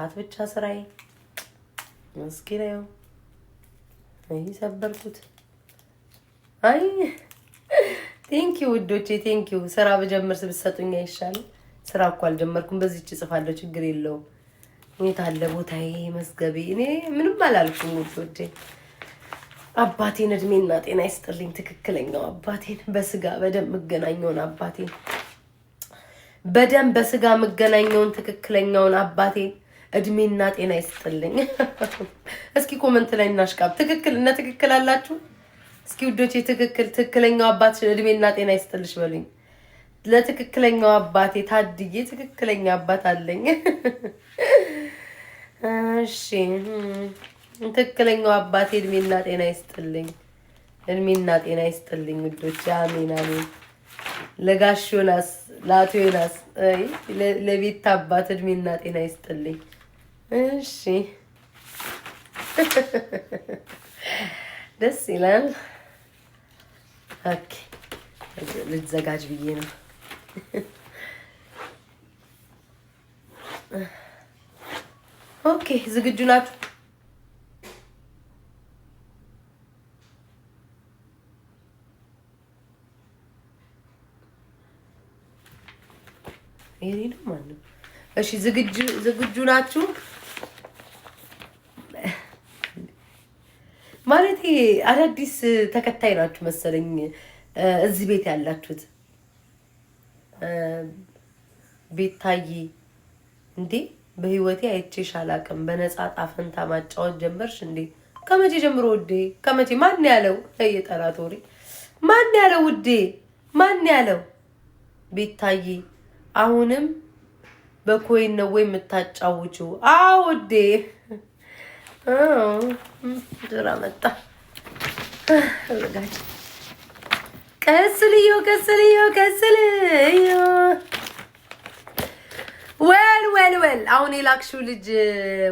መጥፋት ብቻ ስራዬ። መስኪና ነው ሰበርኩት። አይ ቴንኪው ውዶቼ ቴንኪው። ስራ በጀምር ስብሰጡኝ አይሻልም? ስራ እኮ አልጀመርኩም። በዚህች ጽፋለሁ ችግር የለውም። እኔ ታለ ቦታዬ መዝገቤ እኔ ምንም አላልኩም ውዶቼ። አባቴን እድሜና ጤና ይስጥልኝ። ትክክለኛው አባቴን በስጋ በደም መገናኘውን አባቴን በደም በስጋ መገናኘውን ትክክለኛውን አባቴን እድሜና ጤና ይስጥልኝ። እስኪ ኮመንት ላይ እናሽቃብ። ትክክል እና ትክክል አላችሁ? እስኪ ውዶቼ ትክክለኛው አባት እድሜና ጤና ይስጥልሽ በሉኝ። ለትክክለኛው አባቴ ታድዬ ትክክለኛ አባት አለኝ። እሺ ትክክለኛው አባቴ እድሜና ጤና ይስጥልኝ። እድሜና ጤና ይስጥልኝ ውዶቼ። አሜን አሜን። ለጋሽ ዮናስ ለአቶ ዮናስ ለቤት አባት እድሜና ጤና ይስጥልኝ። እሺ ደስ ይላል። ኦኬ ልትዘጋጅ ብዬ ነው። ኦኬ ዝግጁ ናችሁ? ይሄ ነው ማለት ነው። እሺ ዝግጁ ናችሁ? ማለት አዳዲስ ተከታይ ናችሁ መሰለኝ እዚህ ቤት ያላችሁት። ቤታዬ እንዴ በህይወቴ አይቼሽ አላውቅም። በነፃ ጣፈንታ ማጫወት ጀመርሽ እንዴ? ከመቼ ጀምሮ ውዴ? ከመቼ? ማን ያለው? የጠላት ወሬ ማን ያለው ውዴ? ማን ያለው? ቤታዬ አሁንም በኮይን ነው ወይ የምታጫውችው? አዎ ውዴ። ድራ መጣ ዘጋጅ። ቀስልዮ ወል አሁን የላክሽው ልጅ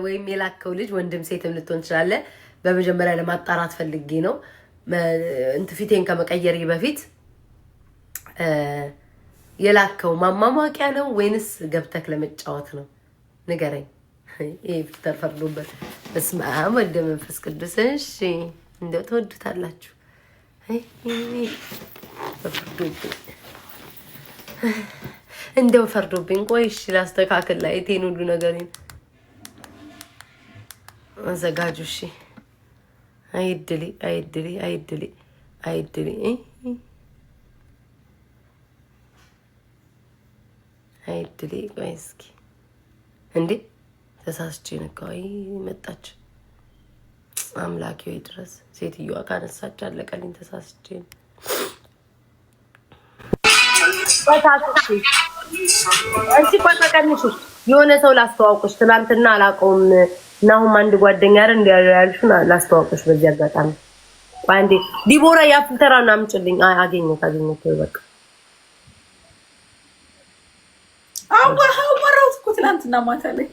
ወይም የላከው ልጅ ወንድም ሴትም ልትሆን ትችላለህ። በመጀመሪያ ለማጣራት ፈልጌ ነው ፊቴን ከመቀየሬ በፊት የላከው ማማማቂያ ነው ወይንስ ገብተክ ለመጫወት ነው? ንገረኝ። ይሄ ፊልተር ፈርዶበት። በስመ አብ ወልድ መንፈስ ቅዱስ። እሺ እንደው ተወዱታላችሁ። እንደው ፈርዶብኝ። ቆይ እሺ ላስተካክል። ላይ እቴን ሁሉ ነገሬን አዘጋጁ። እሺ አይድሊ ቆይ እስኪ እንዴ ተሳስቼ ነካይ መጣች። አምላኬ ወይ ድረስ ሴትዮዋ ካነሳች አለቀልኝ። ተሳስቼ አንቺ ቆጣቀንሽ የሆነ ሰው ላስተዋውቅሽ። ትናንትና አላውቀውም ናሁም አንድ ጓደኛ አይደል እንዲያልሽና ላስተዋውቅሽ በዚህ አጋጣሚ። አንዴ ዲቦራ ያፍልተራና አምጪልኝ። አገኘሁት በቃ አወራሁት እኮ ትናንትና ማታ ላይ።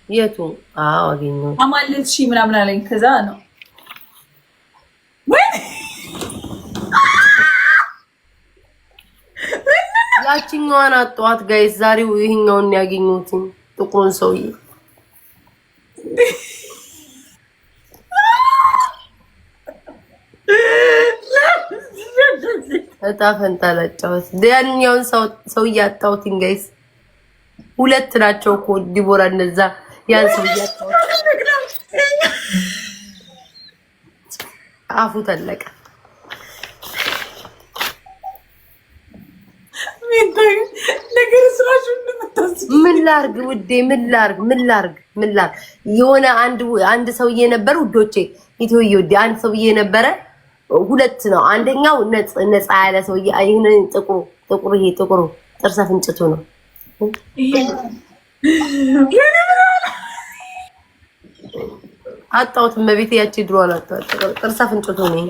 የቱ? አዎ አገኘሁት። አማለልሽ ምናምን አለኝ። ከዛ ነው ያቺኛዋን አጣኋት ጋይስ። ዛሬው ይሄኛውን ያገኘሁት ጥቁሩን ሰውዬ እጣ ፈንታ ላጫወት። ያኛውን ሰውዬ አጣሁት ጋይስ። ሁለት ናቸው እኮ ዲቦራ እነዛ ያን ሰውዬ አጣሁት። አፉ ተለቀ። ምን ላርግ ውዴ? ምን ላርግ? የሆነ አንድ ሰውዬ ነበር ውዶቼ፣ ኢትዮዬ ውዴ፣ አንድ ሰውዬ ነበረ። ሁለት ነው። አንደኛው ነፃ ያለ ሰውዬ፣ ይሄን ጥቁሩ ይሄ ጥቁሩ ጥርሰ ፍንጭቱ ነው። አጣሁት መቤት ያቺ ድሮ አላጣሁት። ጥርሰ ፍንጭቱ ነው።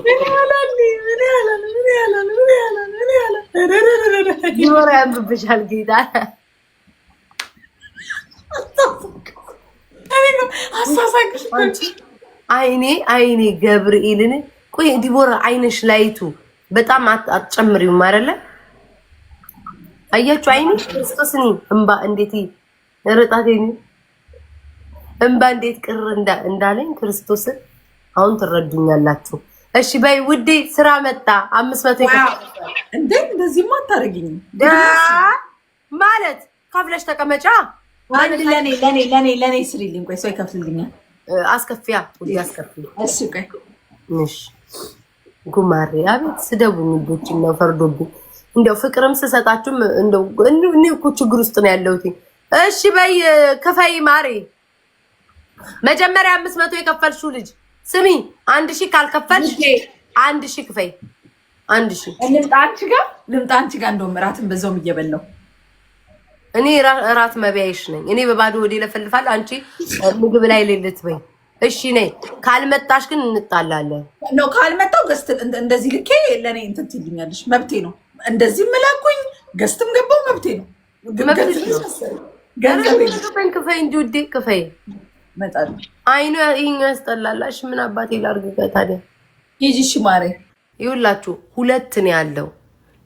ዲቦራ ያምብብሻል ጌታ። አይኔ ገብርኤልን። ቆይ ዲቦራ አይንሽ ላይቱ በጣም አትጨምሪውም አይደለ? አያችሁ አይንሽ ክርስቶስኒ እንባ እንዴት ርጣቴ እንባ እንዴት ቅር እንዳለኝ ክርስቶስን አሁን ትረዱኛላችሁ። እሺ በይ ውዴ ስራ መጣ 500 ይከፍላል እንዴ? እንደዚህማ አታረጊኝ ማለት ከፍለሽ ተቀመጫ። አንድ ለኔ ስሪልኝ። ቆይ ሰው ይከፍልልኛል። አስከፊያ ውዴ አስከፊያ። እሺ ቆይ እሺ ጉማሬ አቤት ስደቡኝ ልጆች ነው ፈርዶብኝ። እንደው ፍቅርም ስሰጣችሁም እንደው እኔ እኮ ችግር ውስጥ ነው ያለሁት። እሺ በይ ክፈይ ማሬ። መጀመሪያ 500 የከፈልሽው ልጅ ስሚ 1000 ካልከፈልሽ 1000 ክፈይ። 1000 ልምጣ አንቺ ጋር እንደውም እራትን በዛውም እየበላው እኔ እራት መብያይሽ ነኝ። እኔ በባዶ ወዴ ለፈልፋል አንቺ ምግብ ላይ ሌልት በይ። እሺ ነይ። ካልመጣሽ ግን እንጣላለን። ነው ካልመጣው ገስት እንደዚህ ልኬ ለኔ እንትን ትይልኛለሽ። መብቴ ነው። እንደዚህ መላኩኝ ገስትም ገባው መብቴ ነው። ገንዘብ ክፈይ እንጂ ውዴ ክፈይ። መጣል አይኑ ይሄኛው ያስጠላላሽ። ምን አባቴ ላርግ ታዲያ? ሂጂ እሺ ማሬ። ይኸውላችሁ 2 ነው ያለው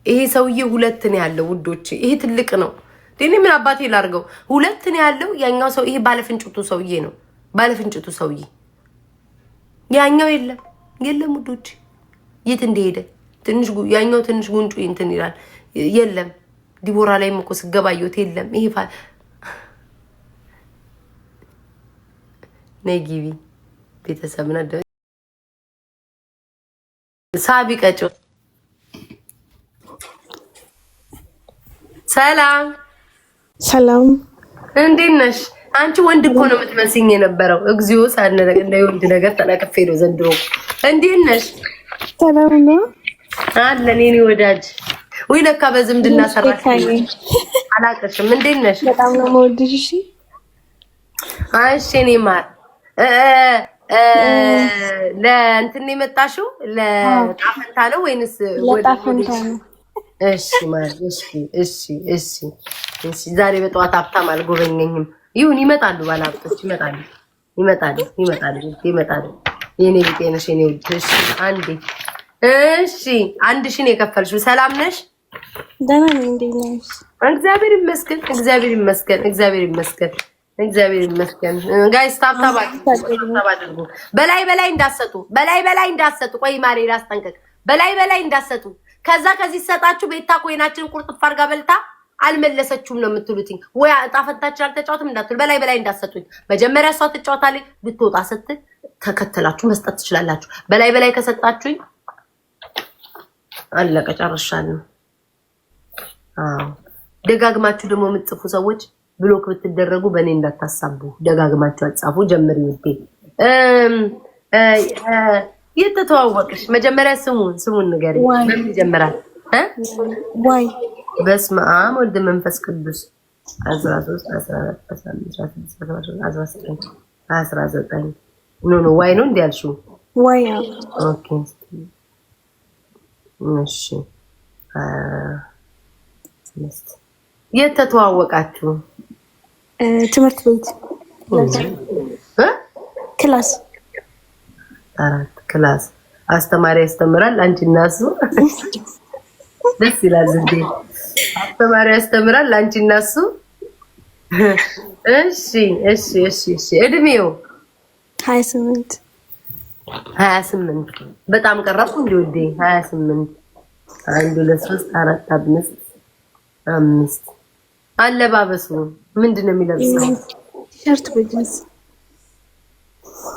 ይሄ ሰውዬ 2 ነው ያለው ውዶቼ። ይሄ ትልቅ ነው። እኔ ምን አባቴ ላርገው? 2 ነው ያለው። ያኛው ሰው ይሄ ባለፍንጭቱ ሰውዬ ነው። ባለፍንጭቱ ሰውዬ ያኛው የለም ውዶቼ። የት እንደሄደ ትንሽ ያኛው ትንሽ ጉንጩ እንትን ይላል። የለም ዲቦራ ላይም እኮ ስገባየት የለም። ይሄ ነጊቢ ቤተሰብና ሳቢ ቀጮ ሰላም እንዴት ነሽ? አንቺ ወንድ እኮ ነው የምትመስኝ የነበረው። እግዚኦ ሳነረግ እንደ ወንድ ነገር ተነቅፌ ነው ዘንድሮ። እንዴት ነሽ? ሰላም ነው አለን የኔ ወዳጅ። ወይ ለካ በዝምድና ሰራሽ አላቀሽም። እንዴት ነሽ? በጣም ነው የምወድሽ። እሺ እኔ ማር ለእንትን የመጣሽው ለጣፈንታ ነው ወይንስ ለጣፈንታ ነው? እሺ ማር እሺ ዛሬ በጠዋት ሀብታም አልጎበኘኝም። ይሁን ይመጣሉ፣ ባለሀብቶች ይመጣሉ። የኔ ቢጤነሽ የኔ ውድ። እሺ አንዴ እሺ 1000 ነው የከፈልሽው። ሰላም ነሽ? ደህና ነኝ። እንዴት ነሽ? እግዚአብሔር ይመስገን። ጋይስ ታብታብ አድርጉ። በላይ እንዳሰጡ። ቆይ ማሬ ላስጠንቀቅ። በላይ እንዳሰጡ። ከዚህ ሰጣችሁ ቤታ ኮይናችን ቁርጥፍ አድርጋ በልታ አልመለሰችውም ነው የምትሉትኝ ወይ? ጣፈንታችን አልተጫወትም እንዳትሉ። በላይ እንዳሰጡኝ። መጀመሪያ እሷ ትጫወታለች። ልትወጣ ስትል ተከተላችሁ መስጠት ትችላላችሁ። በላይ ከሰጣችሁኝ አለቀ ጨርሻለሁ። ደጋግማችሁ ደግሞ የምትጽፉ ሰዎች ብሎክ ብትደረጉ በእኔ እንዳታሳቡ። ደጋግማችሁ አጻፉ። ጀምሪ ውዴ። የተተዋወቅሽ መጀመሪያ ስሙን ንገሪ። ምን ይጀምራል? ዋይ በስመ አብ ወልድ መንፈስ ቅዱስ 13 14 15 16 19 ኖ ዋይ ነው እንዴ ያልሽው? ዋይ ኦኬ እሺ። የተተዋወቃችሁ ትምህርት ቤት ክላስ 4 ክላስ አስተማሪ ያስተምራል። አንቺ እና እሱ ደስ ይላል እንዴ? አስተማሪ ያስተምራል። አንቺ እና እሱ እሺ። እድሜው 28 በጣም ቀረብኩ እንዴ ውዴ? 28 1 2 3 4 5 አለባበሱ ምንድን ነው የሚለብሰው?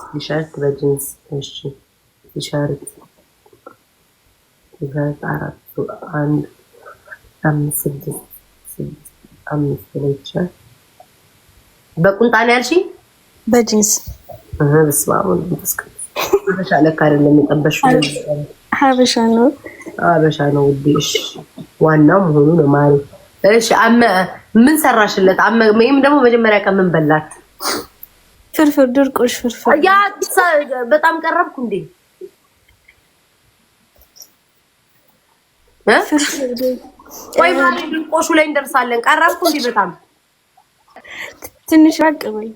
ቲሸርት በጂንስ እሺ ቲሸርት 4 1 5 6 ብቻ በቁንጣ ነው ያልሽኝ? በጂንስ በስመ አብ ወወልድ ወመንፈስ ቅዱስ። ሀበሻ ለካ አይደለም የጠበሽው። ሀበሻ ነው ውዴ። እሺ ዋናው መሆኑ ነው ማለት። እሺ ምን ሰራሽለት? ወይም ደግሞ መጀመሪያ ቀን ምን በላት? ፍርፍር፣ ድርቆሽ ፍርፍር። ያ በጣም ቀረብኩ እንዴ? ቆይ ማለት ድርቆሹ ላይ እንደርሳለን። ቀረብኩ እንዴ? በጣም ትንሽ ራቅ በይ።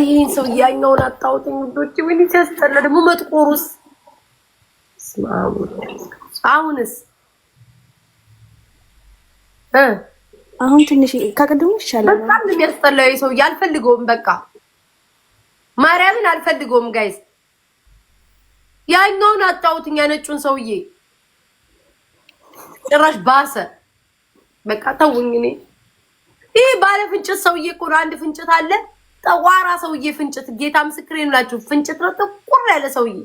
ይሄን ሰው ያኛውን አጣውተኝ ውዶቼ። ወይኔ ሲያስጠላ ደግሞ መጥቆሩስ። አሁንስ አሁን ትንሽ ከቅድሙ ይሻላል። በጣም የሚያስጠላው ሰው አልፈልገውም። በቃ ማርያምን አልፈልገውም ጋይስ። ያኛውን አጣሁትኛ ነጩን ሰውዬ ጭራሽ ባሰ። በቃ ተውኝ። እኔ ይሄ ባለ ፍንጭት ሰውዬ እኮ ነው። አንድ ፍንጭት አለ ጠዋራ ሰውዬ ፍንጭት። ጌታ ምስክሬን ብላችሁ ፍንጭት ነው ጥቁር ያለ ሰውዬ።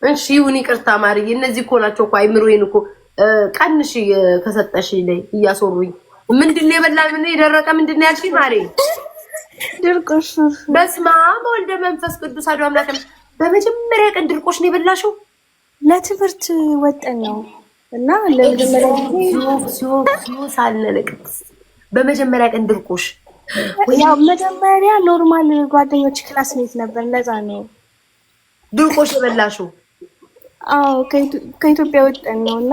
እሺ ይሁን ይቅርታ ማርዬ። እነዚህ እኮ ናቸው እኮ አይምሮዬን እኮ ቀንሽ ከሰጠሽ ላይ እያሶሩኝ። ምንድን ነው የበላ ምን የደረቀ ምንድን ነው ያልሽኝ ማርዬ? ድርቆሽ። በስመ አብ ወልደ መንፈስ ቅዱስ አሐዱ አምላክ። በመጀመሪያ ቀን ድርቆሽ ነው የበላሽው? ለትምህርት ወጠን ነው እና ለመጀመሪያ ጊዜ ሳልነለቅት በመጀመሪያ ቀን ድርቆሽ። ያው መጀመሪያ ኖርማል ጓደኞች ክላስሜት ነበር። ለዛ ነው ድርቆሽ የበላሽው? አዎ ከኢትዮጵያ ወጠን ነው እና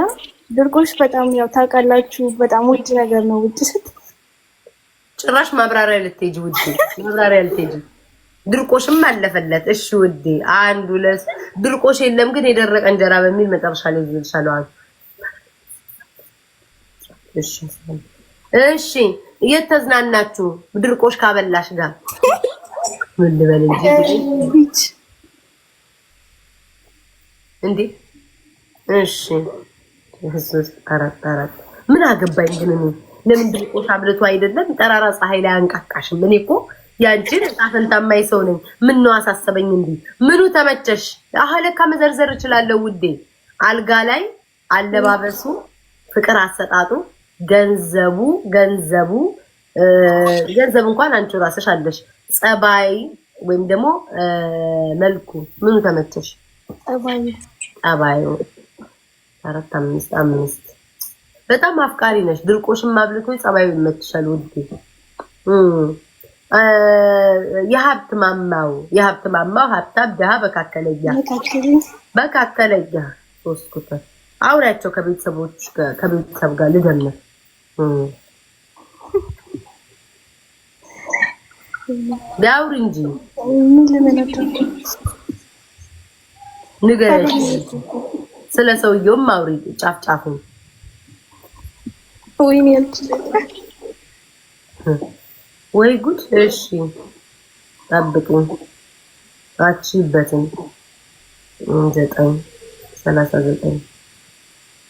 ድርቆሽ በጣም ያው ታውቃላችሁ፣ በጣም ውድ ነገር ነው። ውድ ስት ጭራሽ ማብራሪያ ልትሄጂ ውዴ፣ ማብራሪያ ልትሄጂ። ድርቆሽም አለፈለት። እሺ ውዴ፣ አንድ ሁለት ድርቆሽ የለም ግን የደረቀ እንጀራ በሚል መጨረሻ ላይ ይልሻለሁ። እሺ የት ተዝናናችሁ? ድርቆሽ ካበላሽ ጋር ምን ልበል እንጂ ቢች እንዴ? እሺ አራት ምን አገባኝ ግን እኔ ለምን ድርቆሽ አብልቶ አይደለም ጠራራ ፀሐይ ላይ አንቃቃሽም? እኔ እኮ ያንቺን ጣፈንታማይ ሰው ነኝ። ምን ነው አሳሰበኝ እንዴ? ምኑ ተመቸሽ? አለካ መዘርዘር እችላለሁ ውዴ። አልጋ ላይ አለባበሱ፣ ፍቅር አሰጣጡ፣ ገንዘብ እንኳን አንቺ ራስሽ አለሽ። ጸባይ ወይም ደግሞ መልኩ ምኑ ተመቸሽ? ጸባዩ 4 5 በጣም አፍቃሪ ነሽ። ድርቆሽም አብልቶ ጸባዩ ይመችሻል ውዴ። የሀብት ማማው ሀብታም ደሃ በካከለኛ 3 ቁጥር አውራቸው ከቤተሰብ ጋር ልደምር። ዳውር እንጂ ንገረኝ። ስለ ሰውየውም አውሪ ጫፍጫፉን። ወይ ጉድ! እሺ ጠብቁኝ። አቺበትን 9 39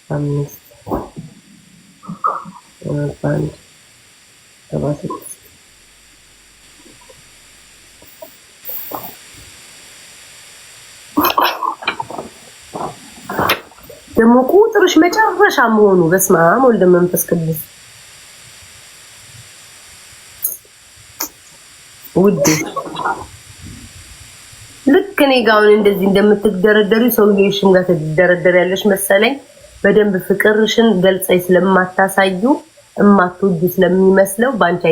5 1 76 ደግሞ ቁጥርሽ መጨረሻ መሆኑ በስመ አብ ወልደ መንፈስ ቅዱስ ውዴ። ልክ እኔ ጋር አሁን እንደዚህ እንደምትደረደሪ ሰውዬሽም ጋር ትደረደሪያለሽ መሰለኝ። በደንብ ፍቅርሽን ገልጸይ ስለማታሳዩ እማትወጂ ስለሚመስለው ባንቺ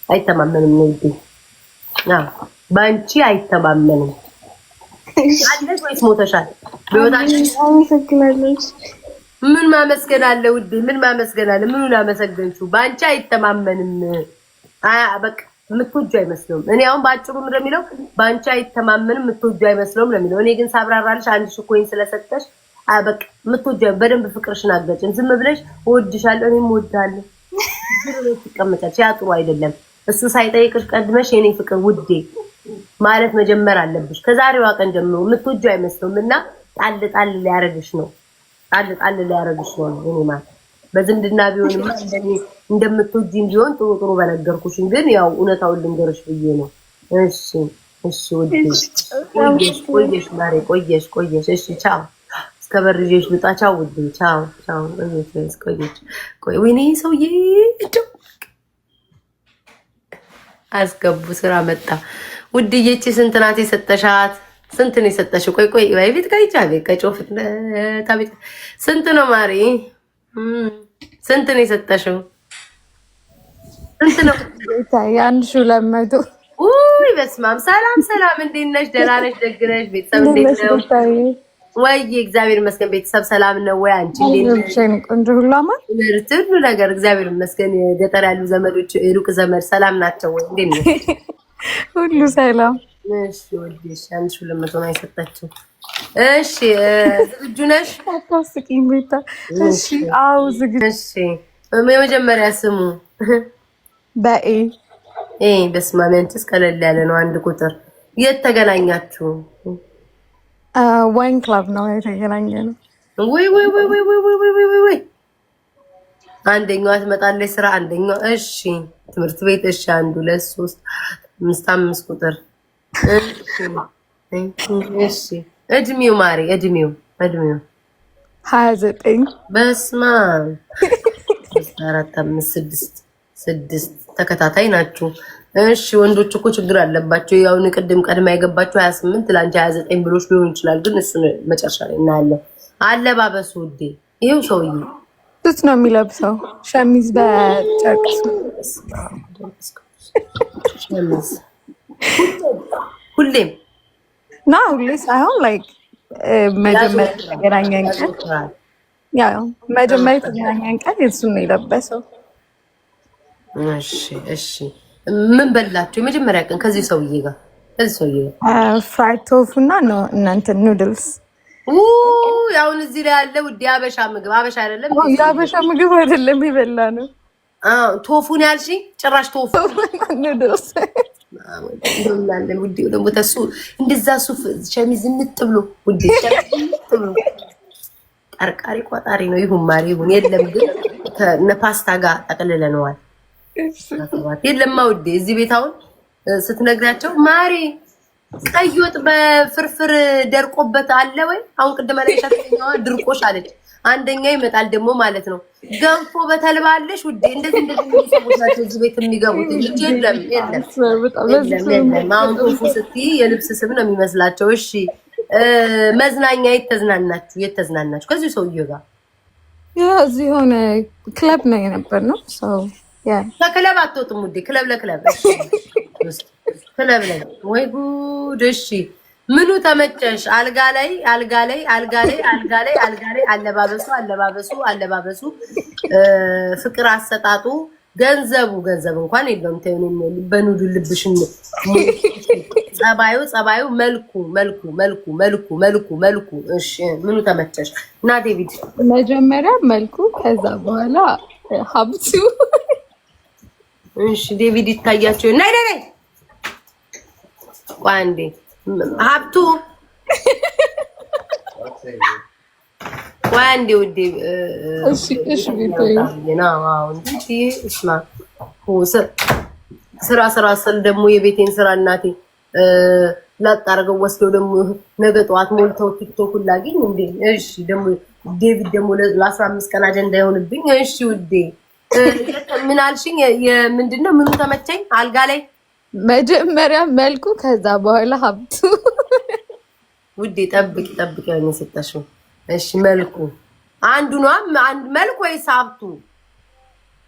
አይተማመንም ነው ውዴ። ባንቺ አይተማመንም። አለሽ ወይስ ሞተሻል? ምን ማመስገን አለ ውዴ? ምን ማመስገን አለ? ምኑን አመሰገንሽው? ባንቺ አይተማመንም። በቃ የምትወጂው አይመስለውም። እኔ አሁን ባጭሩ እንደሚለው ባንቺ አይተማመንም የምትወጂው አይመስለውም ለሚለው። እኔ ግን ሳብራራልሽ አንድ ሽኮይን ስለሰጠሽ በቃ የምትወጂው በደንብ ፍቅርሽን አገጭን። ዝም ብለሽ እወድሻለሁ እኔም እወድሃለሁ ትቀመጫለሽ። ያ ጥሩ አይደለም። እሱ ሳይጠይቅሽ ቀድመሽ የኔ ፍቅር ውዴ ማለት መጀመር አለብሽ። ከዛሬዋ ቀን ጀምሮ የምትወጂው አይመስለውም እና ጣል ሊያረግሽ ነው። ጣል ሊያረግሽ ነው። እኔ ማለት በዝምድና ቢሆንማ እንደምትወጂኝ ቢሆን ጥሩ በነገርኩሽ፣ ግን ያው እውነታውን ልንገርሽ ብዬ ነው። እሺ ውዴ ቆየሽ ማሬ ቆየሽ። እሺ ቻው። እስከበርጄሽ ልጣ። ቻው ውዴ ቻው። ቆየሽ ወይኔ ሰውዬ አስገቡ ስራ መጣ። ውድዬ እቺ ስንት ናት የሰጠሻት? ስንት ነው የሰጠሽው? ቆይ ወይ ቤት ጋይቻ ቤት ከጮፍት ታቤት ስንት ነው ማሪ? ስንት ነው የሰጠሽው? ስንት ነው? ያን 1200 ውይ በስመ አብ። ሰላም እንዴት ነሽ? ደህና ነሽ? ደግ ነሽ? ቤተሰብ እንዴት ነው? ወይ እግዚአብሔር ይመስገን። ቤተሰብ ሰላም ነው ወይ? አንቺ እንዴት ነሽ? ቆንጆ ሁሉ አማን ሁሉ ነገር እግዚአብሔር ይመስገን። ገጠር ያሉ ዘመዶች ሩቅ ዘመድ ሰላም ናቸው ወይ? እንዴት ነሽ? ሁሉ ሰላም። እሺ ወዲሽ 1200 ነው የሰጣችሁ። እሺ ዝግጁ ነሽ? አታስቂኝ ቤታ። እሺ አው ዝግጁ። እሺ የመጀመሪያ ስሙ በኤ በስመ አብ አንቺስ ቀለል ያለ ነው። አንድ ቁጥር የት ተገናኛችሁ? ዋይን ክላብ ነው የተገናኘነው። ወይ አንደኛዋ ትመጣለች ስራ፣ አንደኛዋ እሺ ትምህርት ቤት እሺ። 1 2 3 5 ቁጥር እሺ። እድሜው ማሪ እድሜው 29 በስመ አብ 4 5 6 ተከታታይ ናችሁ። እሺ ወንዶች እኮ ችግር አለባቸው። ያው ቅድም ቀድማ የገባቸው 28 ላንቺ 29 ብሎሽ ሊሆን ይችላል፣ ግን እሱን መጨረሻ ላይ እናያለን። አለባበሱ ውዴ ይሄው ሰውዬ ሱት ነው የሚለብሰው፣ ሸሚዝ በጨርቅ ሸሚዝ ሁሌም ና ሁሌ ሳይሆን ላይክ መጀመሪያ የተገናኘን ቀን መጀመሪያ የተገናኘን ቀን እሱን ነው የለበሰው። እሺ ምን በላችሁ የመጀመሪያ ቀን ከዚህ ሰውዬ ጋር? ፍራይድ ቶፉ እና እናንተ ኑድልስ። አሁን እዚህ ላይ ያለ ውድ የአበሻ ምግብ አበሻ አይደለም፣ የአበሻ ምግብ አይደለም የበላ ነው። ቶፉን ያልሽ ጭራሽ ቶፉ ኑድልስ እንደውላለን ውዴ። ደግሞ ተሱ እንደዛ ሱፍ ሸሚዝ እንጥብሎ ውዴ፣ እንጥብሎ ቀርቃሪ ቋጣሪ ነው። ይሁን ማሪ ይሁን የለም፣ ግን ከነፓስታ ጋር ጠቅልለነዋል። የለማ ውዴ እዚህ ቤት አሁን ስትነግራቸው ማሪ ቀይ ወጥ በፍርፍር ደርቆበት አለ ወይ? አሁን ቅድም አለሻተኛዋ ድርቆሽ አለች። አንደኛ ይመጣል ደግሞ ማለት ነው ገንፎ በተልባ አለሽ ውዴ። እንደዚህ ሰዎች ናቸው እዚህ ቤት የሚገቡት እንጂ የለም። አሁን ገንፎ ስትይ የልብስ ስም ነው የሚመስላቸው። እሺ መዝናኛ የት ተዝናናችሁ ከዚህ ሰውዬው ጋር? እዚህ የሆነ ክለብ ነው የነበርነው። ከክለብ አትወጡም ውዴ? ክለብ ለክለብ ወይ ጉድ። እሺ ምኑ ተመቸሽ? አልጋ ላይ አለባበሱ ፍቅር አሰጣጡ ገንዘብ እንኳን የለውም። ተይኝ በኑዱ ልብሽን ጸባዩ መልኩ እሺ ምኑ ተመቸሽ? እና ዴቪድ መጀመሪያ መልኩ ከዛ በኋላ ሀብቱ። እሺ ዴቪድ ይታያቸው ናይ ቋንዴ ሀብቱ ቋንዴ ውዴ እሺ ቢቶይ ስራ ስል ደግሞ የቤቴን ስራ እናቴ ላጣርገው ወስደው ደግሞ ነገ ጠዋት ሞልተው ቲክቶክ ላግኝ እንዴ። እሺ ደግሞ ዴቪድ ደግሞ ለ15 ቀን አጀንዳ ይሆንብኝ። እሺ ውዴ ምን አልሽኝ? ምንድነው ምኑ ተመቸኝ? አልጋ ላይ መጀመሪያ መልኩ ከዛ በኋላ ሀብቱ። ውዴ ጠብቂ ያኔ ሰጣሽው። እሺ መልኩ አንዱ ነው መልኩ ወይስ ሀብቱ?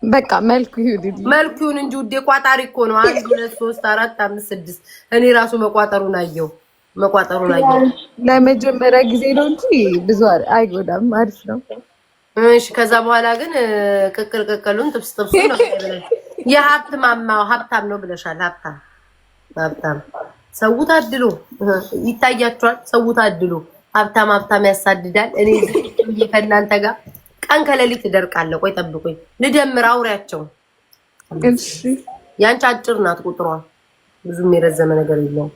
በቃ መልኩ ይሁን እንጂ ውዴ ቋጣሪ እኮ ነው። 1 2 3 4 5 6 እኔ ራሱ መቋጠሩን አየው። ለመጀመሪያ ጊዜ ነው እንጂ ብዙ አይጎዳም። አሪፍ ነው። እሺ ከዛ በኋላ ግን ቅቅሉን ጥብስ ነው ሀብታም ነው ብለሻል። ሀብታም ሰው ታድሎ ይታያችኋል። ሰው ታድሎ ሀብታም ያሳድዳል። እኔ ከእናንተ ጋር ቀን ከሌሊት እደርቃለሁ። ቆይ ጠብቁኝ ልደምር አውሪያቸው። እሺ ያንቺ አጭር ናት ቁጥሯ፣ ብዙም የረዘመ ነገር የለውም።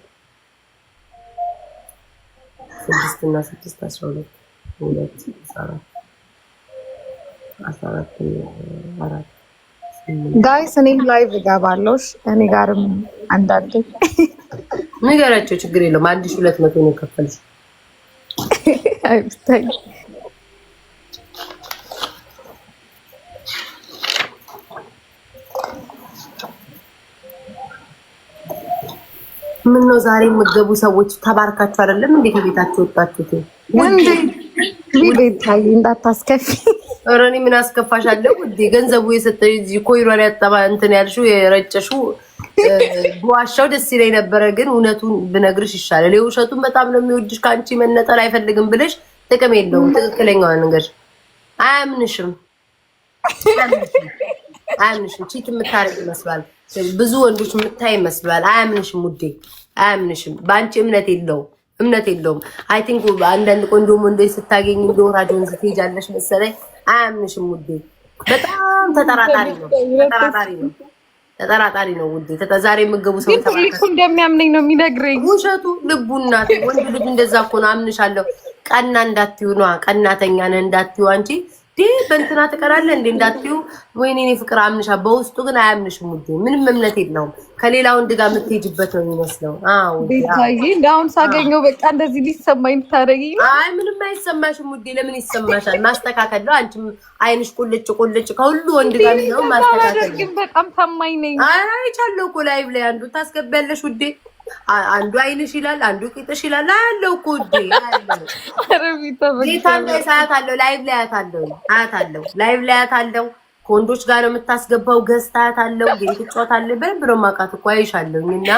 6 እና 6 12 2 14 ጋይስ እኔ ላይቭ እገባለሁ። እኔ ጋርም አንዳንዴ ንገራቸው፣ ችግር የለውም። 1200 ነው የከፈልሽ። አይብታይ ምን ነው ዛሬ የምትገቡ ሰዎች ተባርካችሁ አይደለም እንዴ ከቤታችሁ ወጣችሁት? ወንዴ ቤታይ እንዳታስከፊ። ኧረ እኔ ምን አስከፋሻለሁ ውዴ? ገንዘቡ የሰጠሽ እዚህ ኮይሯን ያጠባ እንትን ያልሽው የረጨሽው በዋሻው ደስ ይለኝ ነበረ፣ ግን እውነቱን ብነግርሽ ይሻላል። የውሸቱን በጣም ነው የሚወድሽ፣ ከአንቺ መነጠል አይፈልግም ብለሽ ጥቅም የለውም። ትክክለኛውን ነገር አያምንሽም። ቺት የምታረግ ይመስላል፣ ብዙ ወንዶች የምታይ ይመስላል። አያምንሽም ውዴ፣ አያምንሽም። በአንቺ እምነት የለውም። አይ ቲንክ አንዳንድ ቆንጆ ወንዶች ስታገኝ እንደወራጅ ወንዝ ትሄጃለሽ መሰለኝ። አያምንሽም ውዴ። በጣም ተጠራጣሪ ነው ውዴ። ዛሬ የምገቡ ሰው ልኩ እንደሚያምነኝ ነው የሚነግረኝ። ውሸቱ ልቡና ወንድ ልጅ እንደዛ እኮ ነው። አምንሻለሁ። ቀና እንዳትዩ ነው ቀናተኛ ነህ እንዳትዩ አንቺ በእንትና ትቀራለህ እንዴ እንዳትዩ። ወይኔ እኔ ፍቅር አምንሻ። በውስጡ ግን አያምንሽም ውዴ። ምንም እምነት የለውም። ከሌላ ወንድ ጋር የምትሄጂበት ነው የሚመስለው። ቤታዬ እንዳሁን ሳገኘው በቃ እንደዚህ ሊሰማኝ ታደርጊ። አይ ምንም አይሰማሽም ውዴ። ለምን ይሰማሻል? ማስተካከል ነው። አንቺም አይንሽ ቁልጭ ከሁሉ ወንድ ጋር ነው ማስተካከል። ግን በጣም ታማኝ ነኝ። አይ ቻለው እኮ ላይቭ ላይ አንዱ ታስገቢያለሽ ውዴ። አንዱ አይንሽ ይላል፣ አንዱ ቂጥሽ ይላል። አያለው እኮ ውዴ ላይ ሰዓት አለው። ላይቭ ላይ አያታለሁ። ላይቭ ላይ አያታለሁ። ከወንዶች ጋር ነው የምታስገባው። ገዝታ አያታለሁ። ጌም ትጫወታለህ። በደንብ ነው የማውቃት እኮ አይሻለሁኝ። እና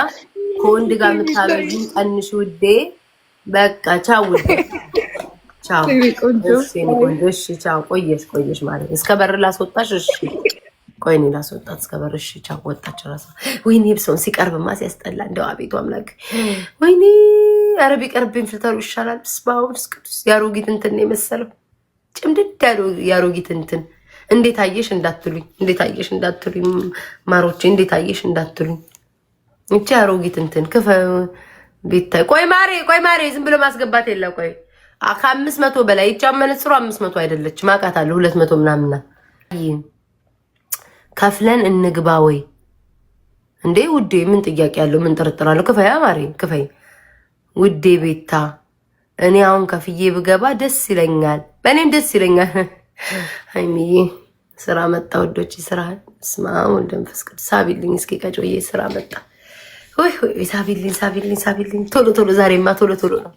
ከወንድ ጋር የምታበዢ ቀንሽ ውዴ። በቃ ቻው ውዴ፣ ቻው። እሺ ቻው። ቆየሽ ማለት እስከ በር ላስወጣሽ። እሺ ቆይ እኔ ላስወጣት እስከ በር። እሺ ቻው። ወጣች እራሷ። ወይኔ ብሰውን ሲቀርብማ ሲያስጠላ። እንደው አቤቱ አምላክ። ወይኔ ኧረ ቢቀርብኝ ፍልተሩ ይሻላል። ስባውስ ቅዱስ ያሮጊት እንትን ነው የመሰለው። ጭምድድ ያሮጊት እንትን። እንዴት አየሽ እንዳትሉኝ ማሮቼ፣ እንዴት አየሽ እንዳትሉኝ። እቺ ያሮጊት እንትን ክፈ ቤታይ። ቆይ ማሬ ዝም ብሎ ማስገባት የለ። ቆይ ከ500 በላይ ይቻ መነጽሩ 500 አይደለችም። አውቃታለሁ 200 ምናምን ናት። ከፍለን እንግባ ወይ እንዴ ውዴ? ምን ጥያቄ ያለው? ምን ጥርጥር አለው? ክፈያ ማሬ ክፈይ ውዴ። ቤታ እኔ አሁን ከፍዬ ብገባ ደስ ይለኛል። በእኔም ደስ ይለኛል። ሃይሚዬ ስራ መጣ ወዶች። ስራ ስማ ወልደ መንፈስ ቅዱስ ሳቢልኝ እስኪ ቀጮዬ ስራ መጣ። ወይ ሳቢልኝ ቶሎ ዛሬማ ቶሎ ነው።